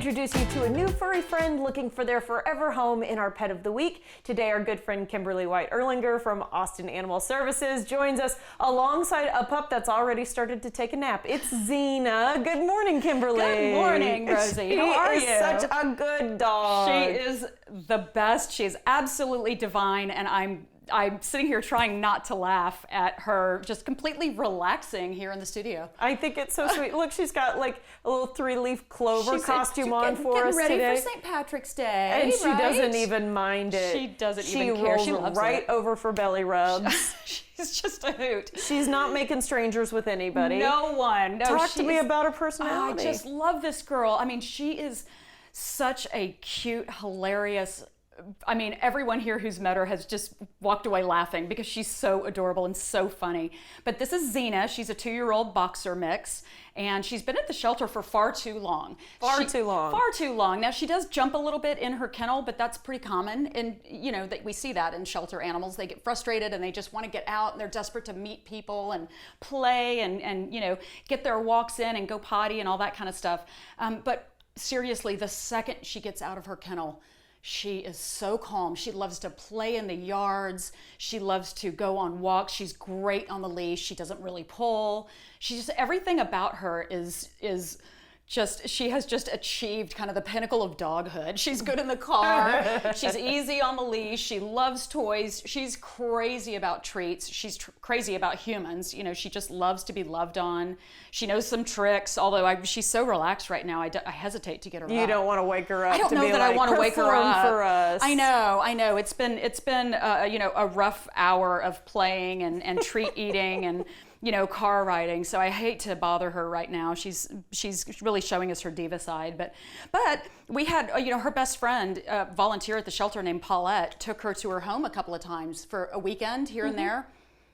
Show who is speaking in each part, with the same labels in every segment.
Speaker 1: introduce you to a new furry friend looking for their forever home in our Pet of the Week. Today, our good friend Kimberly White-Erlinger from Austin Animal Services joins us alongside a pup that's already started to take a nap. It's Xena. Good morning, Kimberly.
Speaker 2: Good morning, Rosie. How are you?
Speaker 1: She is such a good dog.
Speaker 2: She is the best. She is absolutely divine, and I'm sitting here trying not to laugh at her just completely relaxing here in the studio.
Speaker 1: I think it's so sweet. Look, she's got like a little 3-leaf clover costume on for us today.
Speaker 2: Getting ready for St. Patrick's Day,
Speaker 1: and she doesn't even mind it.
Speaker 2: She doesn't even care. She loves
Speaker 1: right
Speaker 2: it.
Speaker 1: over for belly rubs.
Speaker 2: She's just a hoot.
Speaker 1: She's not making strangers with anybody.
Speaker 2: No one. No,
Speaker 1: Talk to me about her personality.
Speaker 2: I just love this girl. I mean, she is such a cute, hilarious. I mean, everyone here who's met her has just walked away laughing because she's so adorable and so funny. But this is Xena. She's a 2-year-old boxer mix, and she's been at the shelter for far too long.
Speaker 1: Far too long.
Speaker 2: Now, she does jump a little bit in her kennel, but that's pretty common. And, you know, that we see that in shelter animals. They get frustrated and they just want to get out, and they're desperate to meet people and play and you know, get their walks in and go potty and all that kind of stuff. But seriously, the second she gets out of her kennel, she is so calm. She loves to play in the yards. She loves to go on walks. She's great on the leash. She doesn't really pull. She just, everything about her is just, she has just achieved kind of the pinnacle of doghood. She's good in the car. She's easy on the leash. She loves toys. She's crazy about treats. She's crazy about humans. You know, she just loves to be loved on. She knows some tricks, although she's so relaxed right now, I hesitate to get her up.
Speaker 1: You don't want to wake her up.
Speaker 2: I don't know that I want to wake her up.
Speaker 1: For us.
Speaker 2: I know. It's been you know, a rough hour of playing and treat eating and, you know, car riding. So I hate to bother her right now. She's really showing us her diva side. But we had, you know, her best friend volunteer at the shelter named Paulette took her to her home a couple of times for a weekend here and there.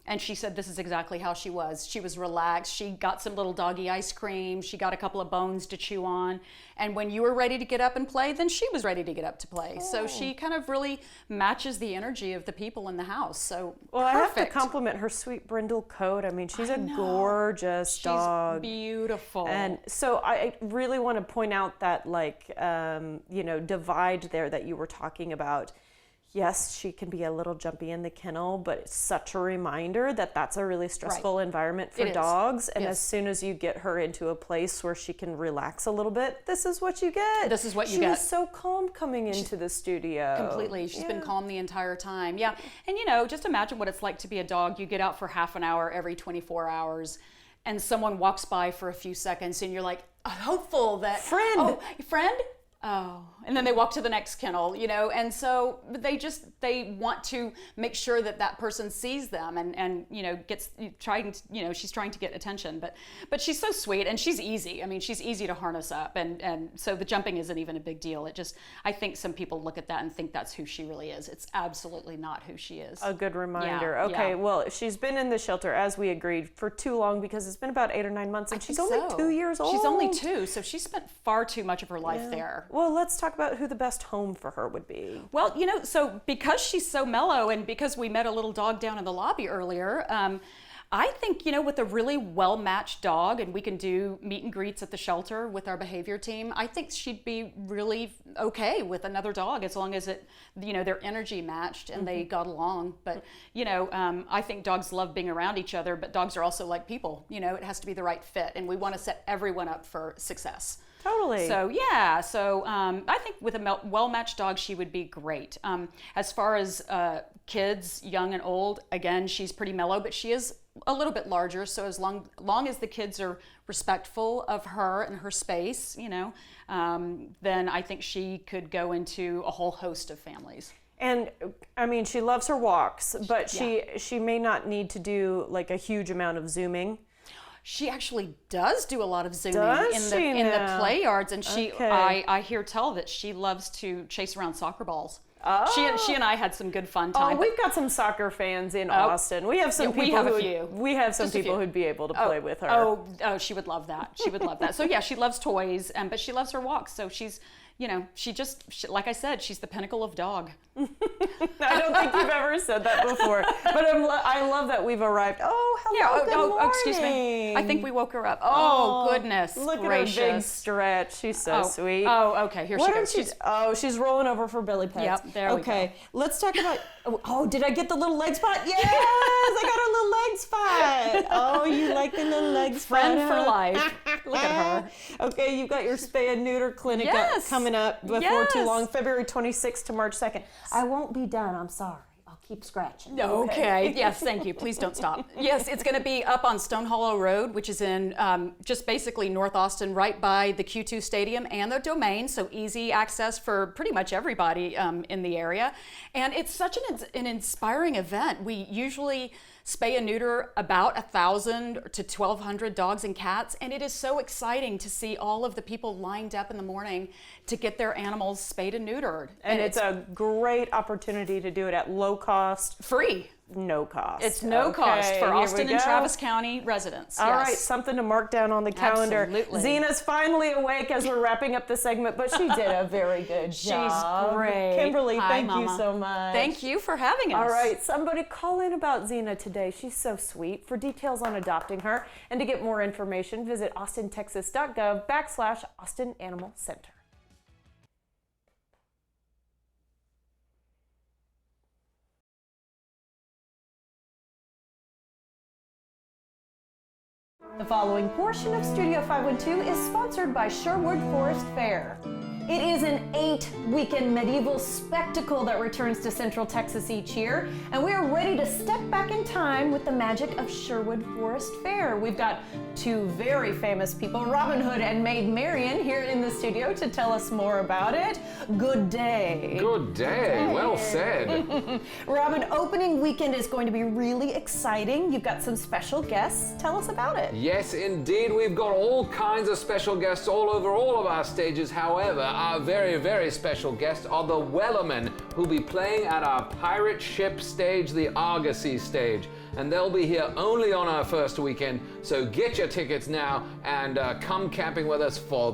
Speaker 2: And she said this is exactly how she was. She was relaxed. She got some little doggy ice cream. She got a couple of bones to chew on. And when you were ready to get up and play, then she was ready to get up to play. Oh. So she kind of really matches the energy of the people in the house. So
Speaker 1: well,
Speaker 2: perfect.
Speaker 1: I have to compliment her sweet brindle coat. I mean, she's a gorgeous dog.
Speaker 2: She's beautiful.
Speaker 1: And so I really want to point out that, like, you know, divide there that you were talking about. Yes, she can be a little jumpy in the kennel, but it's such a reminder that that's a really stressful environment for dogs. And as soon as you get her into a place where she can relax a little bit, this is what you get.
Speaker 2: This is what you get.
Speaker 1: She was so calm coming into the studio.
Speaker 2: Completely. She's been calm the entire time. Yeah. And, you know, just imagine what it's like to be a dog. You get out for half an hour every 24 hours, and someone walks by for a few seconds, and you're like hopeful that...
Speaker 1: Friend!
Speaker 2: Oh, and then they walk to the next kennel, you know, and so they want to make sure that that person sees them and you know, she's trying to get attention, but she's so sweet and she's easy. I mean, she's easy to harness up, and so the jumping isn't even a big deal. I think some people look at that and think that's who she really is. It's absolutely not who she is.
Speaker 1: A good reminder. Yeah, okay, well, she's been in the shelter, as we agreed, for too long because it's been about 8 or 9 months, and she's only 2 years old.
Speaker 2: She's only 2, so she spent far too much of her life there.
Speaker 1: Well, let's talk about who the best home for her would be.
Speaker 2: Well, you know, so because she's so mellow and because we met a little dog down in the lobby earlier, I think, you know, with a really well-matched dog, and we can do meet and greets at the shelter with our behavior team, I think she'd be really okay with another dog as long as you know, their energy matched and they got along. But, you know, I think dogs love being around each other, but dogs are also like people. You know, it has to be the right fit, and we want to set everyone up for success.
Speaker 1: Totally.
Speaker 2: So yeah, I think with a well-matched dog, she would be great. As far as kids, young and old, again, she's pretty mellow, but she is a little bit larger. So as long as the kids are respectful of her and her space, you know, then I think she could go into a whole host of families.
Speaker 1: And I mean, she loves her walks, but she may not need to do like a huge amount of zooming.
Speaker 2: She actually does do a lot of zooming in the play yards, and I hear tell that she loves to chase around soccer balls. Oh. She and I had some good fun time.
Speaker 1: Oh, we've got some soccer fans in Austin. We have some people who'd be able to play with her.
Speaker 2: Oh, she would love that. She would love that. So yeah, she loves toys, but she loves her walks. So she's, you know, like I said, she's the pinnacle of dog.
Speaker 1: I don't think you've ever said that before, but I love that we've arrived. Oh, hello, good morning.
Speaker 2: Excuse me. I think we woke her up. Oh, goodness
Speaker 1: look
Speaker 2: gracious.
Speaker 1: At her big stretch. She's so sweet.
Speaker 2: Oh, okay. Here she goes.
Speaker 1: She's rolling over for belly pets.
Speaker 2: Yep, there we go.
Speaker 1: Okay, let's talk about. Oh, did I get the little leg spot? Yes, I got a little leg spot. Oh, you like the little leg spot?
Speaker 2: Friend for life. Look at her.
Speaker 1: Okay, you've got your spay and neuter clinic coming up before too long, February 26th to March 2nd. I won't be done. I'm sorry. I'll keep scratching.
Speaker 2: Okay. Yes, thank you. Please don't stop. Yes, it's going to be up on Stone Hollow Road, which is in just basically North Austin, right by the Q2 Stadium and the Domain, so easy access for pretty much everybody in the area. And it's such an inspiring event. We usually spay and neuter about 1,000 to 1,200 dogs and cats, and it is so exciting to see all of the people lined up in the morning to get their animals spayed and neutered.
Speaker 1: And it's a great opportunity to do it at low cost.
Speaker 2: Free.
Speaker 1: No cost.
Speaker 2: It's no cost for Austin and Travis County residents.
Speaker 1: All right, something to mark down on the calendar.
Speaker 2: Absolutely.
Speaker 1: Zena's finally awake as we're wrapping up the segment, but she did a very good job.
Speaker 2: She's great.
Speaker 1: Kimberly,
Speaker 2: Hi,
Speaker 1: thank
Speaker 2: Mama.
Speaker 1: you so much.
Speaker 2: Thank you for having us.
Speaker 1: All right, somebody call in about Zena today. She's so sweet. For details on adopting her and to get more information, visit austintexas.gov/Austin Animal Center. The following portion of Studio 512 is sponsored by Sherwood Forest Fair. It is an 8-weekend medieval spectacle that returns to Central Texas each year, and we are ready to step back in time with the magic of Sherwood Forest Fair. We've got two very famous people, Robin Hood and Maid Marian, here in the studio to tell us more about it. Good day.
Speaker 3: Good day. Well said.
Speaker 1: Robin, opening weekend is going to be really exciting. You've got some special guests. Tell us about it.
Speaker 3: Yes, indeed. We've got all kinds of special guests all over all of our stages. However, our very, very special guests are the Wellermen, who'll be playing at our pirate ship stage, the Argosy stage. And they'll be here only on our first weekend. So get your tickets now and come camping with us for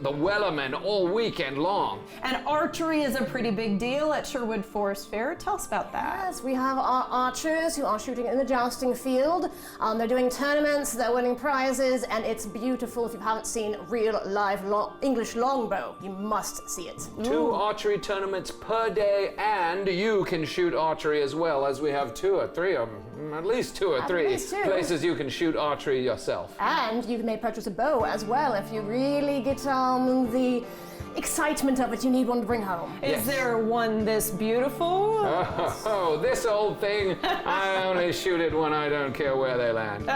Speaker 3: the Wellermen all weekend long.
Speaker 1: And archery is a pretty big deal at Sherwood Forest Fair. Tell us about that.
Speaker 4: Yes, we have our archers who are shooting in the jousting field. They're doing tournaments, they're winning prizes, and it's beautiful. If you haven't seen real live English longbow, you must see it.
Speaker 3: 2 archery tournaments per day, and you can shoot archery as well, as we have 2 or 3 of them, at least 2 or 3
Speaker 4: least 2.
Speaker 3: places you can shoot archery yourself.
Speaker 4: And you may purchase a bow as well if you really get the excitement of it. You need one to bring home.
Speaker 1: Is there one this beautiful?
Speaker 3: Oh, this old thing, I only shoot it when I don't care where they land.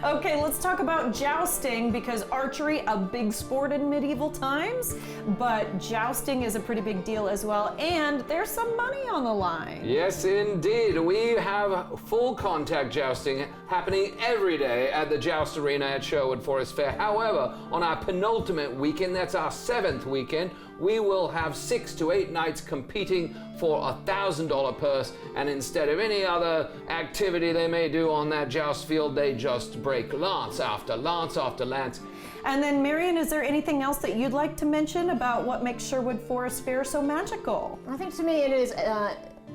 Speaker 1: Okay, let's talk about jousting, because archery, a big sport in medieval times, but jousting is a pretty big deal as well, and there's some money on the line.
Speaker 3: Yes, indeed. We have full contact jousting happening every day at the Joust Arena at Sherwood Forest Fair. However, on our penultimate weekend, that's our 7th weekend, we will have 6 to 8 nights competing for a $1,000 purse, and instead of any other activity they may do on that joust field, they just break lance after lance after lance.
Speaker 1: And then, Marian, is there anything else that you'd like to mention about what makes Sherwood Forest Fair so magical?
Speaker 4: I think to me it is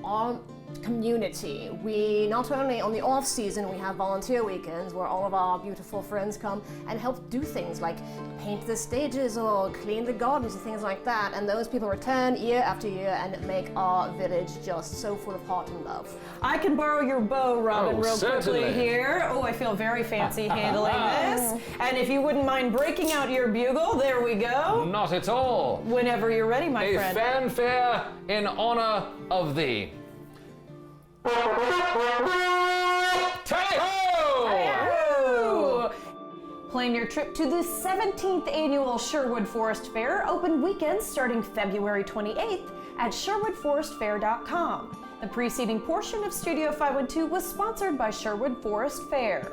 Speaker 4: our community. We not only on the off season we have volunteer weekends where all of our beautiful friends come and help do things like paint the stages or clean the gardens and things like that, and those people return year after year and make our village just so full of heart and love.
Speaker 1: I can borrow your bow, Robin, real
Speaker 3: certainly.
Speaker 1: quickly here. Oh, I feel very fancy handling this. And if you wouldn't mind breaking out your bugle, there we go.
Speaker 3: Not at all.
Speaker 1: Whenever you're ready, my
Speaker 3: A
Speaker 1: friend.
Speaker 3: fanfare in honor of thee. Tally-ho!
Speaker 1: Plan your trip to the 17th annual Sherwood Forest Fair, open weekends starting February 28th at sherwoodforestfair.com. The preceding portion of Studio 512 was sponsored by Sherwood Forest Fair.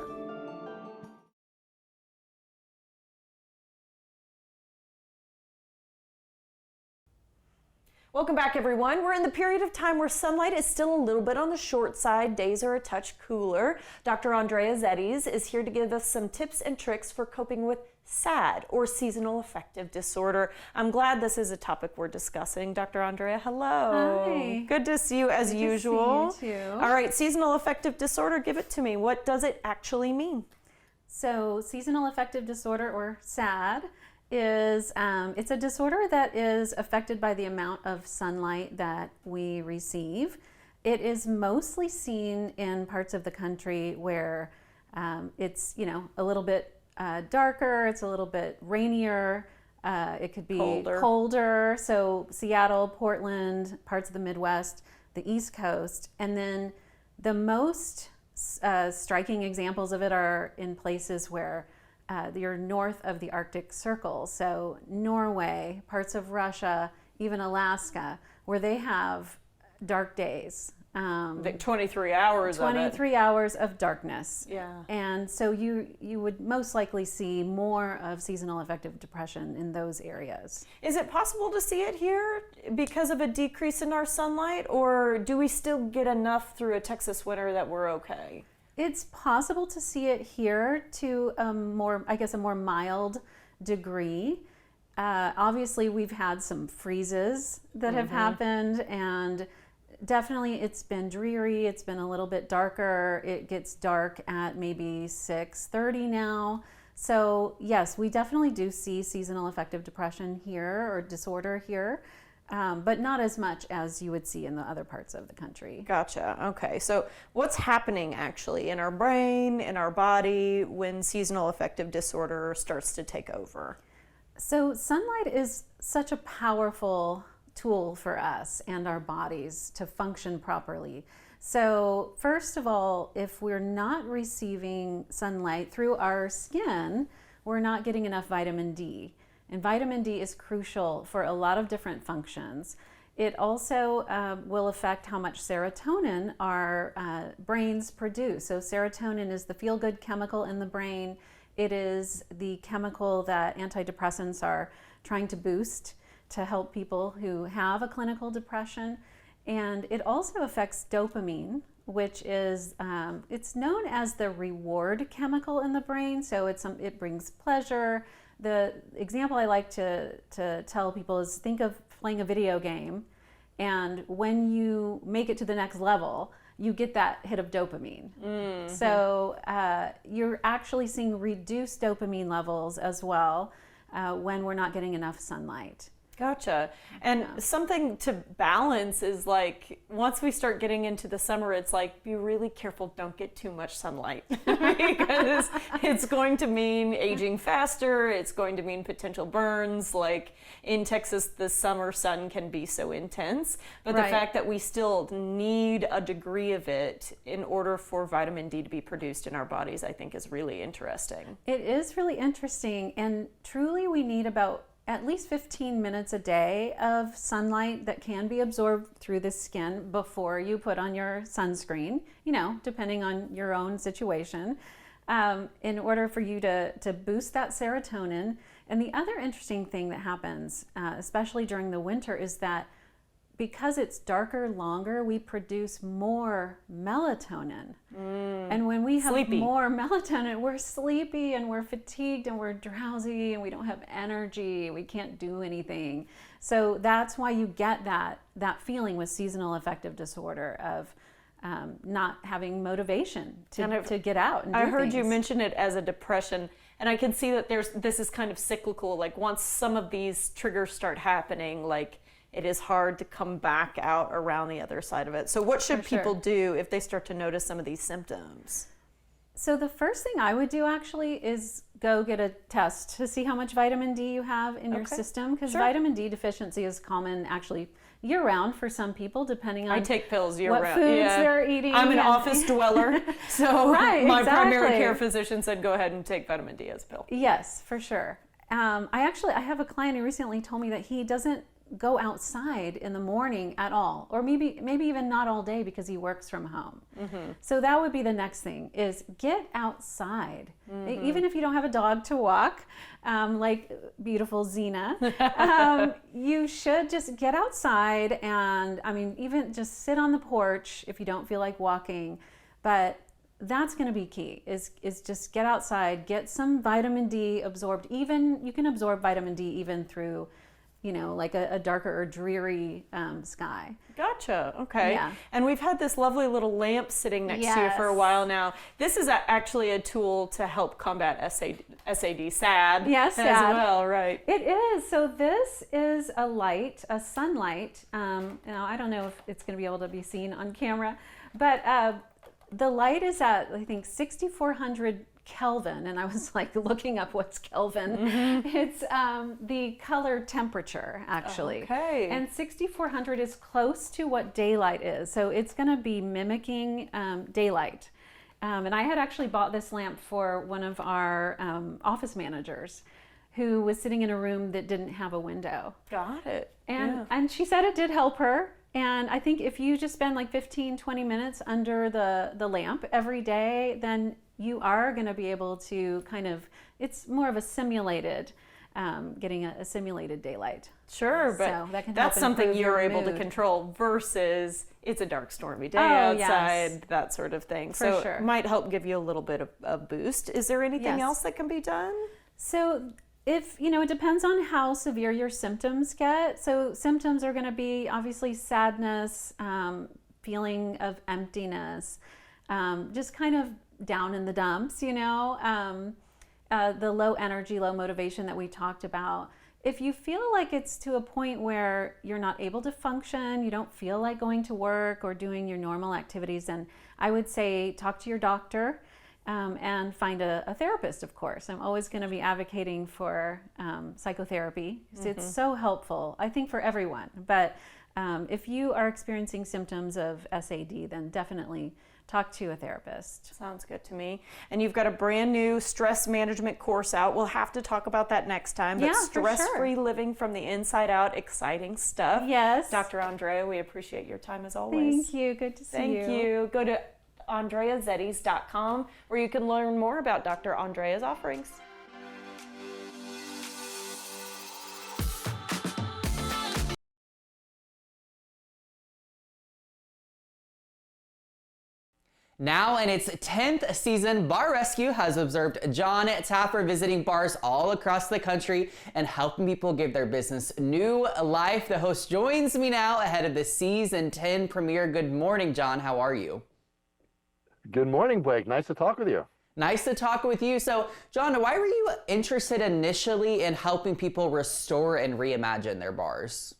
Speaker 1: Welcome back, everyone. We're in the period of time where sunlight is still a little bit on the short side. Days are a touch cooler. Dr. Andrea Zettes is here to give us some tips and tricks for coping with SAD, or seasonal affective disorder. I'm glad this is a topic we're discussing. Dr. Andrea, hello.
Speaker 5: Hi.
Speaker 1: Good to see you as usual.
Speaker 5: To see you too.
Speaker 1: All right, seasonal affective disorder, give it to me. What does it actually mean?
Speaker 5: So seasonal affective disorder, or SAD, is it's a disorder that is affected by the amount of sunlight that we receive. It is mostly seen in parts of the country where it's a little bit darker, it's a little bit rainier, it could be colder. So Seattle, Portland, parts of the Midwest, the East Coast, and then the most striking examples of it are in places where you're north of the Arctic Circle, so Norway, parts of Russia, even Alaska, where they have dark days.
Speaker 1: 23 hours
Speaker 5: 23 hours of darkness.
Speaker 1: Yeah.
Speaker 5: And so you would most likely see more of seasonal affective depression in those areas.
Speaker 1: Is it possible to see it here because of a decrease in our sunlight, or do we still get enough through a Texas winter that we're okay?
Speaker 5: It's possible to see it here to a more mild degree. Obviously, we've had some freezes that have happened, and definitely it's been dreary. It's been a little bit darker. It gets dark at maybe 6:30 now. So yes, we definitely do see seasonal affective depression here, or disorder here. But not as much as you would see in the other parts of the country.
Speaker 1: Gotcha. Okay. So what's happening actually in our brain, in our body, when seasonal affective disorder starts to take over?
Speaker 5: So sunlight is such a powerful tool for us and our bodies to function properly. So first of all, if we're not receiving sunlight through our skin, we're not getting enough vitamin D. And vitamin D is crucial for a lot of different functions. It also will affect how much serotonin our brains produce. So serotonin is the feel-good chemical in the brain. It is the chemical that antidepressants are trying to boost to help people who have a clinical depression. And it also affects dopamine, which is, it's known as the reward chemical in the brain. So it brings pleasure. The example I like to tell people is, think of playing a video game, and when you make it to the next level, you get that hit of dopamine. Mm-hmm. So you're actually seeing reduced dopamine levels as well when we're not getting enough sunlight.
Speaker 1: Gotcha. And something to balance is, like, once we start getting into the summer, it's like, be really careful, don't get too much sunlight because it's going to mean aging faster. It's going to mean potential burns. Like in Texas, the summer sun can be so intense, but the fact that we still need a degree of it in order for vitamin D to be produced in our bodies, I think is really interesting.
Speaker 5: It is really interesting, and truly we need about at least 15 minutes a day of sunlight that can be absorbed through the skin before you put on your sunscreen, depending on your own situation, in order for you to boost that serotonin. And the other interesting thing that happens, especially during the winter, is that because it's darker longer, we produce more melatonin. And when we have more melatonin, we're sleepy and we're fatigued and we're drowsy and we don't have energy. We can't do anything. So that's why you get that feeling with seasonal affective disorder of not having motivation to get out and do
Speaker 1: I heard
Speaker 5: things.
Speaker 1: you mention it as a depression, and I can see that this is kind of cyclical. Like once some of these triggers start happening, like it is hard to come back out around the other side of it. So what should people do if they start to notice some of these symptoms?
Speaker 5: So the first thing I would do actually is go get a test to see how much vitamin D you have in your system, because vitamin D deficiency is common actually year-round for some people, depending on
Speaker 1: I take pills
Speaker 5: what
Speaker 1: year-round.
Speaker 5: foods they're eating.
Speaker 1: I'm an office dweller, so my primary
Speaker 5: exactly.
Speaker 1: care physician said go ahead and take vitamin D as a pill.
Speaker 5: Yes, for sure. I have a client who recently told me that he doesn't go outside in the morning at all, or maybe even not all day because he works from home. Mm-hmm. So that would be the next thing, is get outside. Mm-hmm. Even if you don't have a dog to walk, like beautiful Xena, you should just get outside and even just sit on the porch if you don't feel like walking. But that's going to be key, is just get outside, get some vitamin D absorbed. Even you can absorb vitamin D even through, like a darker or dreary sky.
Speaker 1: Gotcha. Okay.
Speaker 5: Yeah.
Speaker 1: And we've had this lovely little lamp sitting next to you for a while now. This is actually a tool to help combat SAD
Speaker 5: Yes,
Speaker 1: as
Speaker 5: SAD.
Speaker 1: well, right?
Speaker 5: It is. So this is a light, a sunlight. I don't know if it's going to be able to be seen on camera, but the light is at, I think, 6,400 Kelvin, and I was like looking up what's Kelvin. Mm-hmm. It's the color temperature, actually.
Speaker 1: Okay.
Speaker 5: And 6,400 is close to what daylight is, so it's going to be mimicking daylight. And I had actually bought this lamp for one of our office managers who was sitting in a room that didn't have a window.
Speaker 1: Got it.
Speaker 5: And she said it did help her. And I think if you just spend like 15, 20 minutes under the lamp every day, then you are going to be able to it's more of a simulated, getting a simulated daylight.
Speaker 1: Sure, but
Speaker 5: so that can
Speaker 1: that's
Speaker 5: help
Speaker 1: something
Speaker 5: improve
Speaker 1: you're
Speaker 5: your
Speaker 1: able to
Speaker 5: mood.
Speaker 1: control versus it's a dark, stormy day
Speaker 5: Oh,
Speaker 1: outside,
Speaker 5: yes.
Speaker 1: that sort of thing.
Speaker 5: For
Speaker 1: So
Speaker 5: sure.
Speaker 1: it might help give you a little bit of a boost. Is there anything
Speaker 5: Yes.
Speaker 1: else that can be done?
Speaker 5: So if, it depends on how severe your symptoms get. So symptoms are going to be obviously sadness, feeling of emptiness, just kind of down in the dumps, the low energy, low motivation that we talked about. If you feel like it's to a point where you're not able to function, you don't feel like going to work or doing your normal activities, then I would say talk to your doctor. And find a therapist, of course. I'm always going to be advocating for psychotherapy. It's so helpful, I think, for everyone. But if you are experiencing symptoms of SAD, then definitely talk to a therapist.
Speaker 1: Sounds good to me. And you've got a brand new stress management course out. We'll have to talk about that next time. But
Speaker 5: Yeah, for sure.
Speaker 1: stress-free living from the inside out, exciting stuff.
Speaker 5: Yes.
Speaker 1: Dr. Andrea, we appreciate your time as always.
Speaker 5: Thank you. Good to see you.
Speaker 1: Thank you. Go to AndreaZeddies.com where you can learn more about Dr. Andrea's offerings.
Speaker 6: Now in its 10th season, Bar Rescue has observed John Tapper visiting bars all across the country and helping people give their business new life. The host joins me now ahead of the season 10 premiere. Good morning, John. How are you?
Speaker 7: Good morning, Blake. Nice to talk with you.
Speaker 6: Nice to talk with you. So, John, why were you interested initially in helping people restore and reimagine their bars?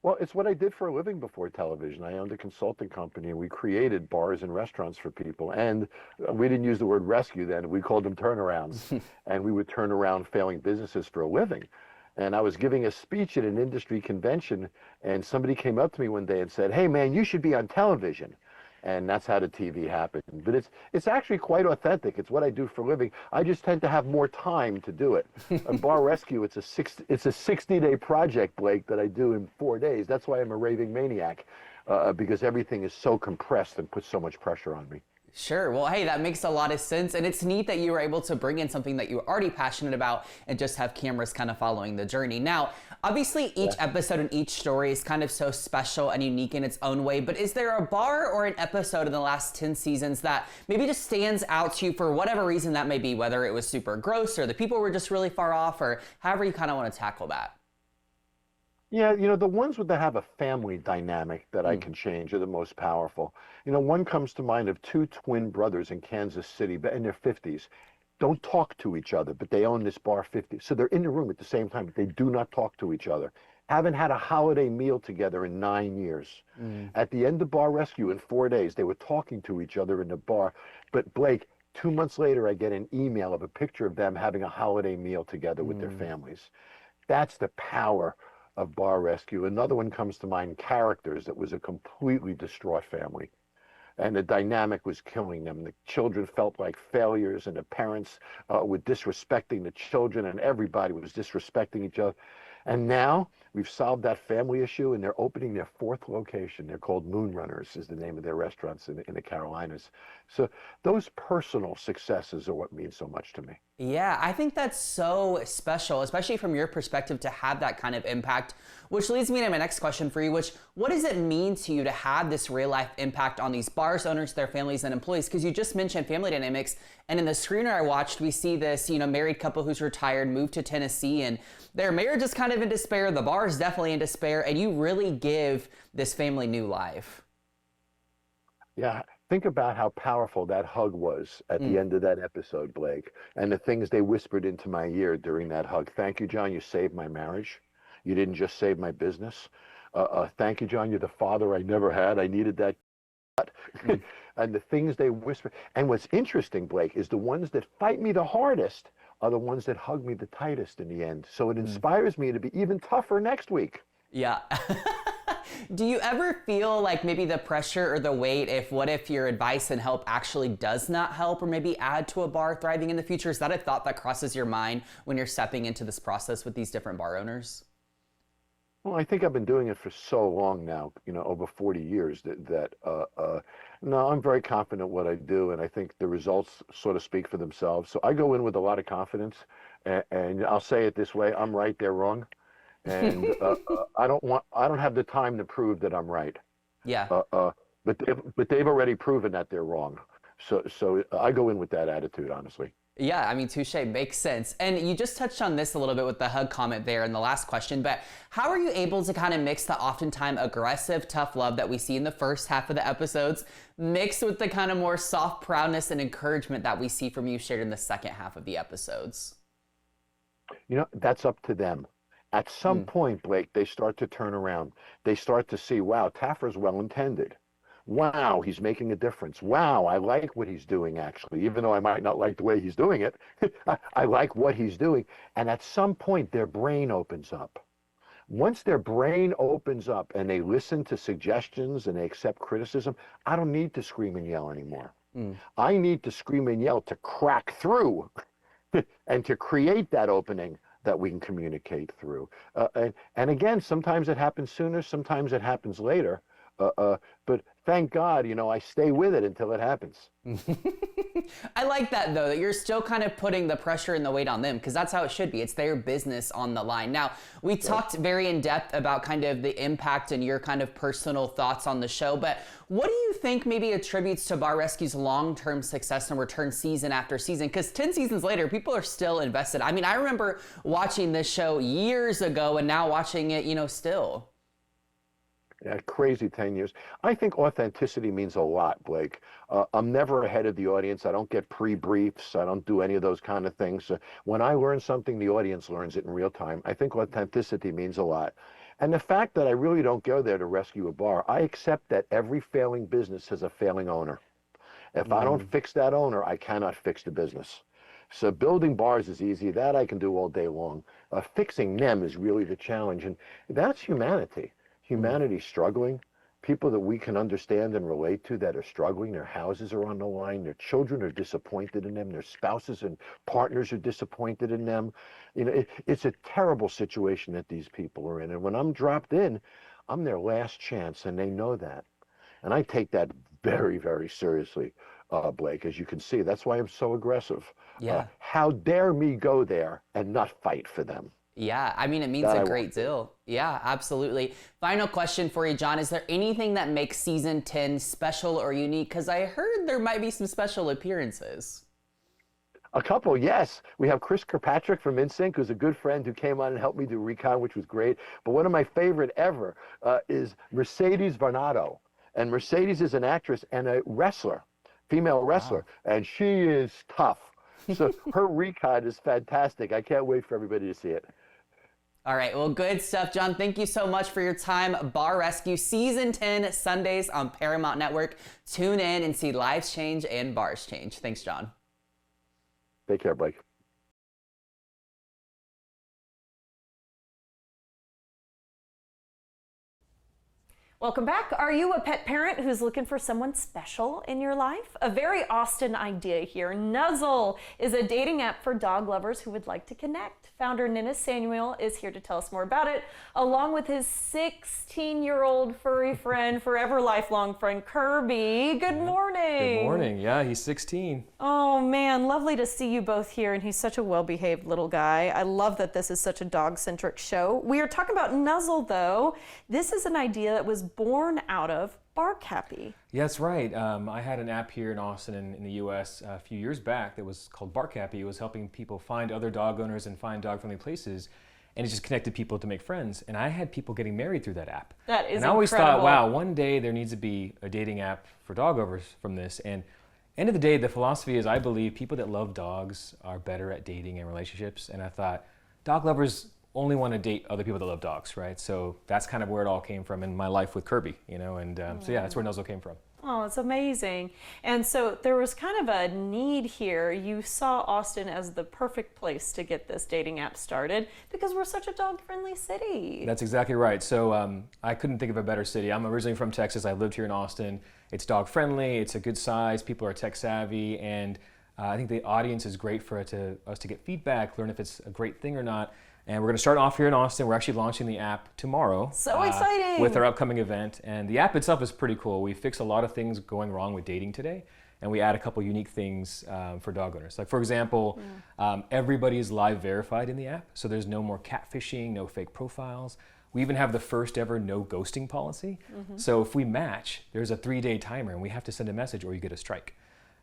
Speaker 7: Well, it's what I did for a living before television. I owned a consulting company, and we created bars and restaurants for people. And we didn't use the word rescue then. We called them turnarounds. And we would turn around failing businesses for a living. And I was giving a speech at an industry convention, and somebody came up to me one day and said, "Hey, man, you should be on television." And that's how the TV happened. But it's actually quite authentic. It's what I do for a living. I just tend to have more time to do it. A Bar Rescue, it's a 60-day project, Blake, that I do in 4 days. That's why I'm a raving maniac, because everything is so compressed and puts so much pressure on me.
Speaker 6: Sure. Well, hey, that makes a lot of sense. And it's neat that you were able to bring in something that you were already passionate about and just have cameras kind of following the journey. Now, obviously, each episode and each story is kind of so special and unique in its own way. But is there a bar or an episode in the last 10 seasons that maybe just stands out to you for whatever reason that may be, whether it was super gross or the people were just really far off or however you kind of want to tackle that?
Speaker 7: Yeah, the ones that have a family dynamic that I can change are the most powerful. One comes to mind of two twin brothers in Kansas City, but in their 50s. Don't talk to each other, but they own this bar 50. So they're in the room at the same time, but they do not talk to each other. Haven't had a holiday meal together in 9 years. At the end of Bar Rescue in 4 days, they were talking to each other in the bar. But Blake, 2 months later, I get an email of a picture of them having a holiday meal together with their families. That's the power of Bar Rescue. Another one comes to mind, Characters, that was a completely distraught family. And the dynamic was killing them. The children felt like failures, and the parents were disrespecting the children, and everybody was disrespecting each other. And now we've solved that family issue, and they're opening their 4th location. They're called Moonrunners, is the name of their restaurants in the Carolinas. So those personal successes are what mean so much to me.
Speaker 6: Yeah, I think that's so special, especially from your perspective to have that kind of impact, which leads me to my next question for you, which what does it mean to you to have this real life impact on these bars owners, their families and employees? Because you just mentioned family dynamics, and in the screener I watched, we see this, married couple who's retired, moved to Tennessee, and their marriage is kind of in despair, the bar is definitely in despair, and you really give this family new life.
Speaker 7: Yeah, think about how powerful that hug was at the end of that episode, Blake, and the things they whispered into my ear during that hug. Thank you, John. You saved my marriage. You didn't just save my business. Thank you, John. You're the father I never had. I needed that. And the things they whisper. And what's interesting, Blake, is the ones that fight me the hardest are the ones that hug me the tightest in the end. So it inspires me to be even tougher next week.
Speaker 6: Yeah. Do you ever feel like maybe the pressure or the weight what if your advice and help actually does not help or maybe add to a bar thriving in the future? Is that a thought that crosses your mind when you're stepping into this process with these different bar owners?
Speaker 7: Well, I think I've been doing it for so long now, over 40 years no, I'm very confident what I do, and I think the results sort of speak for themselves. So I go in with a lot of confidence, and I'll say it this way: I'm right, they're wrong, and I don't have the time to prove that I'm right.
Speaker 6: Yeah.
Speaker 7: But they've already proven that they're wrong. So I go in with that attitude, honestly.
Speaker 6: Yeah, I mean, touche, makes sense. And you just touched on this a little bit with the hug comment there in the last question, but how are you able to kind of mix the oftentimes aggressive, tough love that we see in the first half of the episodes, mixed with the kind of more soft proudness and encouragement that we see from you shared in the second half of the episodes?
Speaker 7: That's up to them. At some point, Blake, they start to turn around. They start to see, wow, Taffer's well-intended. Wow, he's making a difference. Wow, I like what he's doing, actually, even though I might not like the way he's doing it. I like what he's doing. And at some point, their brain opens up. Once their brain opens up and they listen to suggestions and they accept criticism, I don't need to scream and yell anymore. I need to scream and yell to crack through and to create that opening that we can communicate through. And again, sometimes it happens sooner, sometimes it happens later. But thank God, I stay with it until it happens.
Speaker 6: I like that, though, that you're still kind of putting the pressure and the weight on them, because that's how it should be. It's their business on the line. Now, we talked very in depth about kind of the impact and your kind of personal thoughts on the show, but what do you think maybe attributes to Bar Rescue's long-term success and return season after season? Because 10 seasons later, people are still invested. I mean, I remember watching this show years ago and now watching it, still.
Speaker 7: Yeah, crazy 10 years. I think authenticity means a lot, Blake. I'm never ahead of the audience. I don't get pre-briefs. I don't do any of those kind of things. When I learn something, the audience learns it in real time. I think authenticity means a lot. And the fact that I really don't go there to rescue a bar, I accept that every failing business has a failing owner. If I don't fix that owner, I cannot fix the business. So building bars is easy. That I can do all day long. Fixing them is really the challenge. And that's humanity. Humanity's struggling. People that we can understand and relate to that are struggling. Their houses are on the line. Their children are disappointed in them. Their spouses and partners are disappointed in them. It's a terrible situation that these people are in. And when I'm dropped in, I'm their last chance, and they know that. And I take that very, very seriously, Blake, as you can see. That's why I'm so aggressive.
Speaker 6: Yeah.
Speaker 7: How dare me go there and not fight for them?
Speaker 6: Yeah, I mean, it means a great deal. Yeah, absolutely. Final question for you, John. Is there anything that makes season 10 special or unique? Because I heard there might be some special appearances.
Speaker 7: A couple, yes. We have Chris Kirkpatrick from NSYNC, who's a good friend who came on and helped me do recon, which was great. But one of my favorite ever is Mercedes Varnado. And Mercedes is an actress and a wrestler, female wrestler, and she is tough. So her recon is fantastic. I can't wait for everybody to see it.
Speaker 6: All right, well, good stuff, John. Thank you so much for your time. Bar Rescue Season 10, Sundays on Paramount Network. Tune in and see lives change and bars change. Thanks, John.
Speaker 7: Take care, Blake.
Speaker 1: Welcome back. Are you a pet parent who's looking for someone special in your life? A very Austin idea here. Nuzzle is a dating app for dog lovers who would like to connect. Founder Ninnis Samuel is here to tell us more about it, along with his 16-year-old furry friend, forever lifelong friend, Kirby. Good morning.
Speaker 8: Good morning. Yeah, he's 16.
Speaker 1: Oh man, lovely to see you both here, and he's such a well-behaved little guy. I love that this is such a dog-centric show. We are talking about Nuzzle, though. This is an idea that was born out of Bark Happy.
Speaker 8: Yeah, that's right. I had an app here in Austin in the US a few years back that was called Bark Happy. It was helping people find other dog owners and find dog-friendly places. And it just connected people to make friends. And I had people getting married through that app.
Speaker 1: That is
Speaker 8: And I always
Speaker 1: incredible.
Speaker 8: thought, wow, one day there needs to be a dating app for dog owners from this. And end of the day, the philosophy is I believe people that love dogs are better at dating and relationships. And I thought, dog lovers only want to date other people that love dogs, right? So that's kind of where it all came from in my life with Kirby, you know, and so yeah, that's where Nuzzle came from.
Speaker 1: Oh, it's amazing. And so there was kind of a need here. You saw Austin as the perfect place to get this dating app started because we're such a dog-friendly city.
Speaker 8: That's exactly right. So I couldn't think of a better city. I'm originally from Texas. I lived here in Austin. It's dog-friendly. It's a good size. People are tech-savvy, and I think the audience is great for us to get feedback, learn if it's a great thing or not. And we're going to start off here in Austin. We're actually launching the app tomorrow.
Speaker 1: So exciting!
Speaker 8: With our upcoming event. And the app itself is pretty cool. We fix a lot of things going wrong with dating today, and we add a couple unique things for dog owners. Like, for example, everybody is live verified in the app, so there's no more catfishing, no fake profiles. We even have the first ever no ghosting policy. So if we match, there's a 3-day timer, and we have to send a message or you get a strike.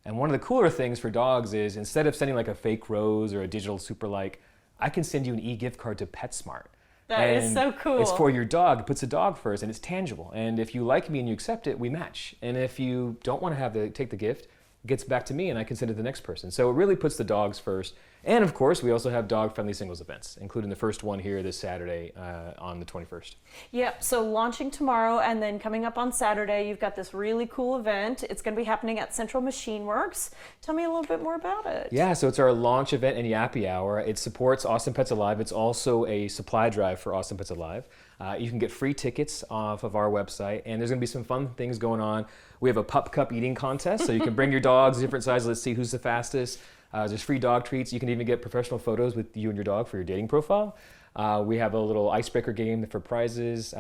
Speaker 8: And one of the cooler things for dogs is instead of sending like a fake rose or a digital super like, I can send you an e-gift card to PetSmart.
Speaker 1: That is so cool.
Speaker 8: It's for your dog. It puts the dog first, and it's tangible. And if you like me and you accept it, we match. And if you don't want to take the gift, it gets back to me, and I can send it to the next person. So it really puts the dogs first. And of course, we also have dog-friendly singles events, including the first one here this Saturday on the 21st.
Speaker 1: Yep, so launching tomorrow, and then coming up on Saturday, you've got this really cool event. It's going to be happening at Central Machine Works. Tell me a little bit more about it.
Speaker 8: Yeah, so it's our launch event and Yappy Hour. It supports Austin Pets Alive. It's also a supply drive for Austin Pets Alive. You can get free tickets off of our website, and there's going to be some fun things going on. We have a pup cup eating contest, so you can bring your dogs different sizes. Let's see who's the fastest. There's free dog treats. You can even get professional photos with you and your dog for your dating profile. We have a little icebreaker game for prizes,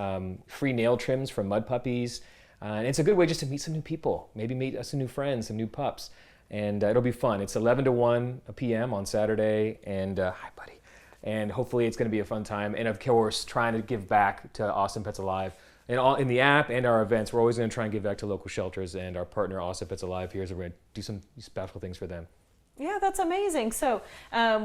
Speaker 8: free nail trims from mud puppies. And it's a good way just to meet some new people, maybe meet some new friends, some new pups. And it'll be fun. It's 11 to 1 p.m. on Saturday. And hi, buddy. And hopefully it's going to be a fun time. And of course, trying to give back to Austin Pets Alive. And in the app and our events, we're always going to try and give back to local shelters, and our partner Austin Pets Alive here is we're going to do some special things for them.
Speaker 1: Yeah, that's amazing. So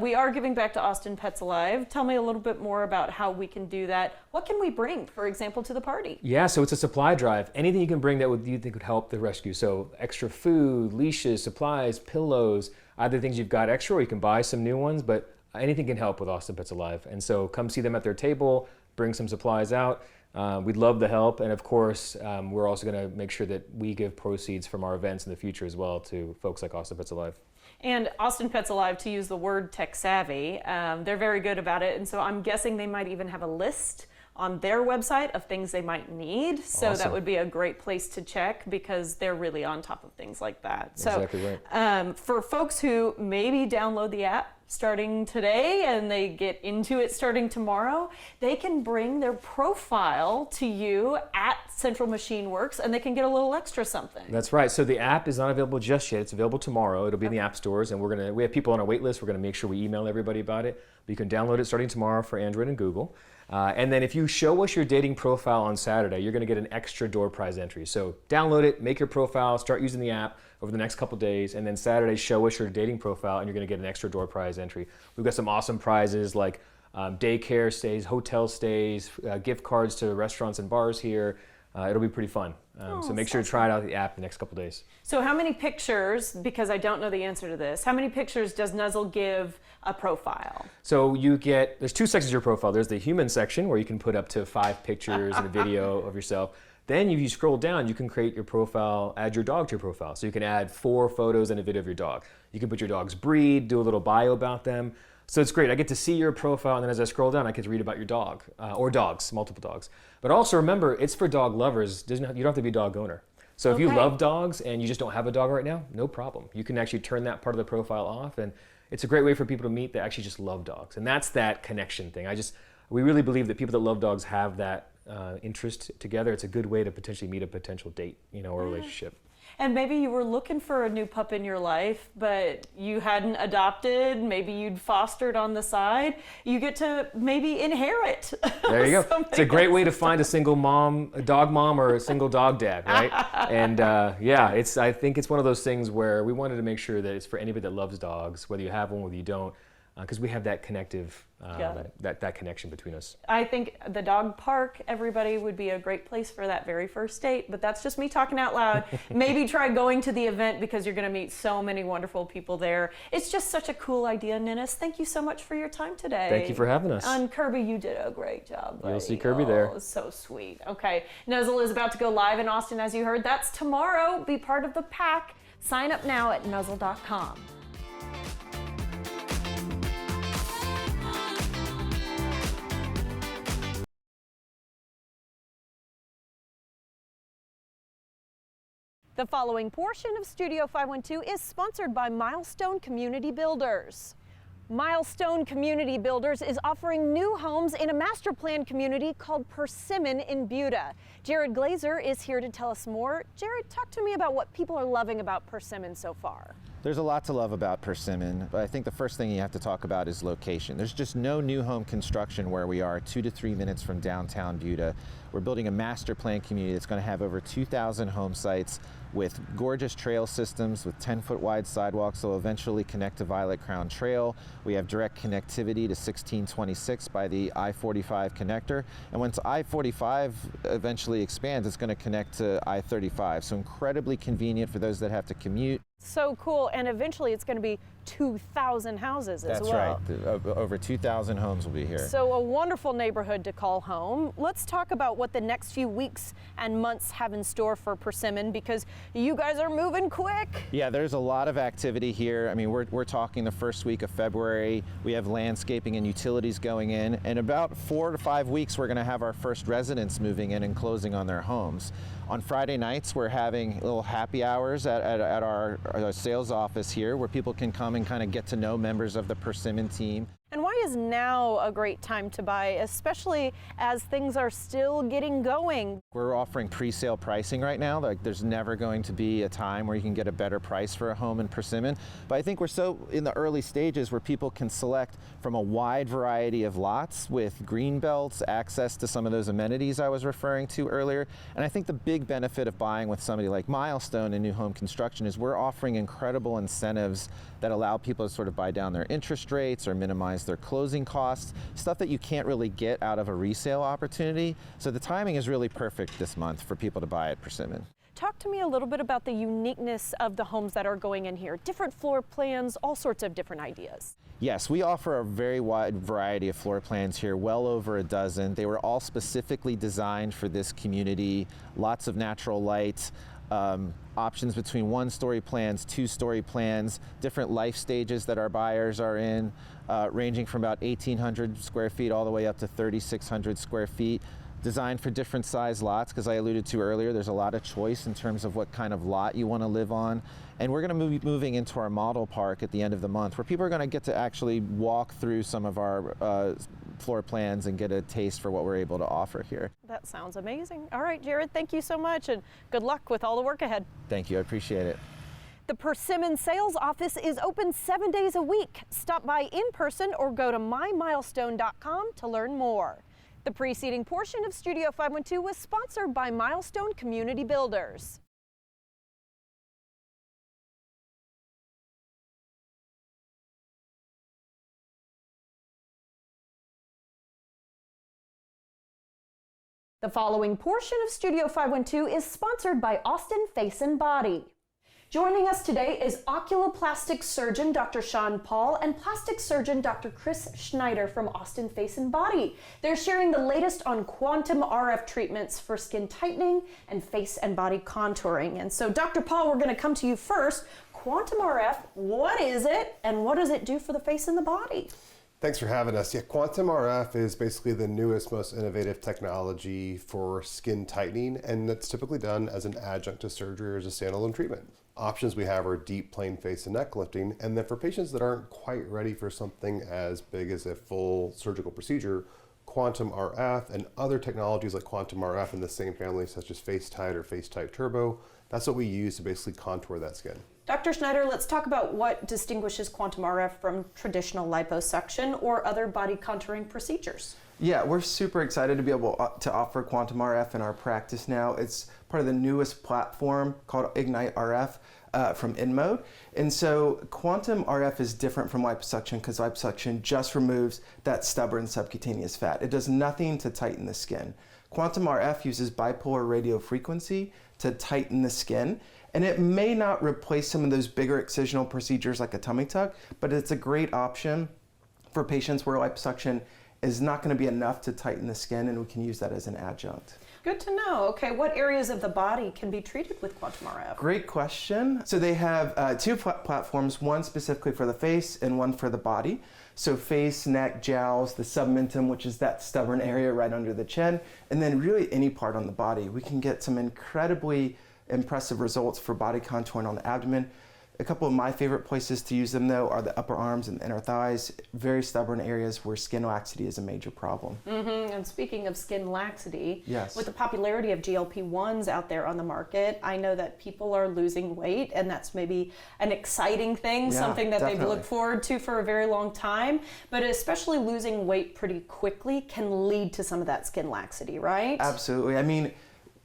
Speaker 1: we are giving back to Austin Pets Alive. Tell me a little bit more about how we can do that. What can we bring, for example, to the party?
Speaker 8: Yeah, so it's a supply drive. Anything you can bring that you think would help the rescue. So extra food, leashes, supplies, pillows, either things you've got extra or you can buy some new ones, but anything can help with Austin Pets Alive. And so come see them at their table, bring some supplies out. We'd love the help. And of course, we're also going to make sure that we give proceeds from our events in the future as well to folks like Austin Pets Alive.
Speaker 1: And Austin Pets Alive, to use the word tech savvy, they're very good about it. And so I'm guessing they might even have a list on their website of things they might need. So
Speaker 8: Awesome.
Speaker 1: that would be a great place to check because they're really on top of things like that.
Speaker 8: Exactly
Speaker 1: So
Speaker 8: right.
Speaker 1: for folks who maybe download the app starting today and they get into it starting tomorrow, they can bring their profile to you at Central Machine Works and they can get a little extra something.
Speaker 8: That's right. So the app is not available just yet. It's available tomorrow. It'll be in the app stores, and we have people on our wait list. We're going to make sure we email everybody about it. But you can download it starting tomorrow for Android and Google. And then if you show us your dating profile on Saturday, you're going to get an extra door prize entry. So download it, make your profile, start using the app over the next couple days, and then Saturday show us your dating profile and you're going to get an extra door prize entry. We've got some awesome prizes like daycare stays, hotel stays, gift cards to restaurants and bars here. It'll be pretty fun. So make sure to try it out the app the next couple days.
Speaker 1: So how many pictures, because I don't know the answer to this, how many pictures does Nuzzle give a profile?
Speaker 8: So there's two sections of your profile. There's the human section where you can put up to 5 pictures and a video of yourself. Then if you scroll down, you can create your profile, add your dog to your profile. So you can add 4 photos and a video of your dog. You can put your dog's breed, do a little bio about them. So it's great. I get to see your profile, and then as I scroll down, I get to read about your dog or dogs, multiple dogs. But also remember, it's for dog lovers. You don't have to be a dog owner. So if you love dogs and you just don't have a dog right now, no problem. You can actually turn that part of the profile off, and it's a great way for people to meet that actually just love dogs. And that's that connection thing. We really believe that people that love dogs have that interest together. It's a good way to potentially meet a potential date, or relationship.
Speaker 1: And maybe you were looking for a new pup in your life, but you hadn't adopted, maybe you'd fostered on the side. You get to maybe inherit.
Speaker 8: There you go. It's a great way to find a single mom, a dog mom, or a single dog dad, right? And I think it's one of those things where we wanted to make sure that it's for anybody that loves dogs, whether you have one, whether you don't, because we have that connective, that connection between us.
Speaker 1: I think the dog park, everybody, would be a great place for that very first date, but that's just me talking out loud. Maybe try going to the event because you're going to meet so many wonderful people there. It's just such a cool idea, Ninnis. Thank you so much for your time today.
Speaker 8: Thank you for having us.
Speaker 1: And Kirby, you did a great job, buddy.
Speaker 8: You'll see Kirby there.
Speaker 1: Oh, so sweet. Okay, Nuzzle is about to go live in Austin, as you heard. That's tomorrow. Be part of the pack. Sign up now at nuzzle.com. The following portion of Studio 512 is sponsored by Milestone Community Builders. Milestone Community Builders is offering new homes in a master plan community called Persimmon in Buda. Jared Glazer is here to tell us more. Jared, talk to me about what people are loving about Persimmon so far.
Speaker 9: There's a lot to love about Persimmon, but I think the first thing you have to talk about is location. There's just no new home construction where we are 2 to 3 minutes from downtown Buda. We're building a master plan community that's going to have over 2,000 home sites with gorgeous trail systems with 10-foot wide sidewalks that will eventually connect to Violet Crown Trail. We have direct connectivity to 1626 by the I-45 connector. And once I-45 eventually expands, it's going to connect to I-35. So incredibly convenient for those that have to commute.
Speaker 1: So cool, and eventually it's going to be 2,000 houses as well.
Speaker 9: That's right. Over 2,000 homes will be here.
Speaker 1: So a wonderful neighborhood to call home. Let's talk about what the next few weeks and months have in store for Persimmon, because you guys are moving quick.
Speaker 9: Yeah, there's a lot of activity here. I mean, we're talking the first week of February. We have landscaping and utilities going in. And about 4 to 5 weeks, we're going to have our first residents moving in and closing on their homes. On Friday nights, we're having little happy hours at our sales office here where people can come and kind of get to know members of the Persimmon team.
Speaker 1: And why is now a great time to buy, especially as things are still getting going?
Speaker 9: We're offering pre-sale pricing right now. Like, there's never going to be a time where you can get a better price for a home in Persimmon. But I think we're so in the early stages where people can select from a wide variety of lots with green belts, access to some of those amenities I was referring to earlier. And I think the big benefit of buying with somebody like Milestone in new home construction is we're offering incredible incentives that allow people to sort of buy down their interest rates or minimize their closing costs, stuff that you can't really get out of a resale opportunity. So the timing is really perfect this month for people to buy at Persimmon.
Speaker 1: Talk to me a little bit about the uniqueness of the homes that are going in here. Different floor plans, all sorts of different ideas.
Speaker 9: Yes, we offer a very wide variety of floor plans here, well over a dozen. They were all specifically designed for this community, lots of natural light, options between 1-story plans, 2-story plans, different life stages that our buyers are in, ranging from about 1,800 square feet all the way up to 3,600 square feet. Designed for different size lots, because I alluded to earlier, there's a lot of choice in terms of what kind of lot you want to live on. And we're going to be moving into our model park at the end of the month, where people are going to get to actually walk through some of our floor plans and get a taste for what we're able to offer here.
Speaker 1: That sounds amazing. All right, Jared, thank you so much, and good luck with all the work ahead.
Speaker 9: Thank you, I appreciate it.
Speaker 1: The Persimmon sales office is open 7 days a week. Stop by in person or go to mymilestone.com to learn more. The preceding portion of Studio 512 was sponsored by Milestone Community Builders. The following portion of Studio 512 is sponsored by Austin Face and Body. Joining us today is oculoplastic surgeon Dr. Sean Paul and plastic surgeon Dr. Chris Schneider from Austin Face and Body. They're sharing the latest on quantum RF treatments for skin tightening and face and body contouring. And so, Dr. Paul, we're going to come to you first. Quantum RF, what is it and what does it do for the face and the body?
Speaker 10: Thanks for having us. Yeah, Quantum RF is basically the newest, most innovative technology for skin tightening, and it's typically done as an adjunct to surgery or as a standalone treatment. Options we have are deep plain face and neck lifting, and then for patients that aren't quite ready for something as big as a full surgical procedure, Quantum RF and other technologies like Quantum RF in the same family, such as FaceTite or FaceTite Turbo, that's what we use to basically contour that skin.
Speaker 1: Dr. Schneider, let's talk about what distinguishes Quantum RF from traditional liposuction or other body contouring procedures.
Speaker 11: Yeah, we're super excited to be able to offer Quantum RF in our practice now. It's part of the newest platform called Ignite RF from InMode. And so Quantum RF is different from liposuction because liposuction just removes that stubborn subcutaneous fat. It does nothing to tighten the skin. Quantum RF uses bipolar radio frequency to tighten the skin. And it may not replace some of those bigger excisional procedures like a tummy tuck, but it's a great option for patients where liposuction is not going to be enough to tighten the skin, and we can use that as an adjunct.
Speaker 1: Good to know. Okay, what areas of the body can be treated with Quantum RF?
Speaker 11: Great question. So they have two platforms, one specifically for the face and one for the body. So face, neck, jowls, the submentum, which is that stubborn area right under the chin, and then really any part on the body. We can get some incredibly impressive results for body contouring on the abdomen. A couple of my favorite places to use them, though, are the upper arms and the inner thighs, very stubborn areas where skin laxity is a major problem.
Speaker 1: And speaking of skin laxity,
Speaker 11: yes,
Speaker 1: with the popularity of GLP-1s out there on the market, I know that people are losing weight, and that's maybe an exciting thing, something that they've looked forward to for a very long time, but especially losing weight pretty quickly can lead to some of that skin laxity, right?
Speaker 11: Absolutely. I mean,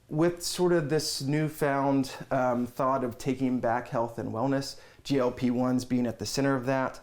Speaker 11: with sort of this newfound thought of taking back health and wellness, GLP-1s being at the center of that,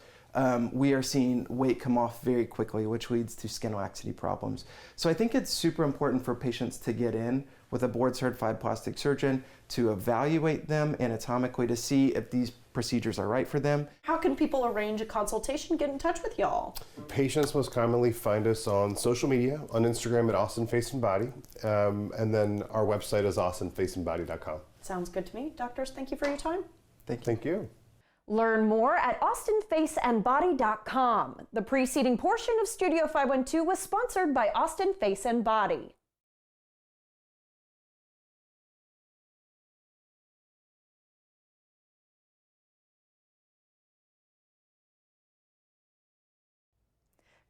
Speaker 11: we are seeing weight come off very quickly, which leads to skin laxity problems. So I think it's super important for patients to get in with a board-certified plastic surgeon to evaluate them anatomically to see if these procedures are right for them.
Speaker 1: How can people arrange a consultation, get in touch with y'all?
Speaker 10: Patients most commonly find us on social media, on Instagram at Austin Face and Body, and then our website is austinfaceandbody.com.
Speaker 1: Sounds good to me. Doctors, thank you for your time.
Speaker 10: Thank you.
Speaker 1: Learn more at austinfaceandbody.com. The preceding portion of Studio 512 was sponsored by Austin Face and Body.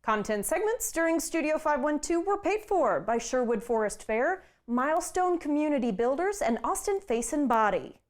Speaker 1: Content segments during Studio 512 were paid for by Sherwood Forest Fair, Milestone Community Builders, and Austin Face and Body.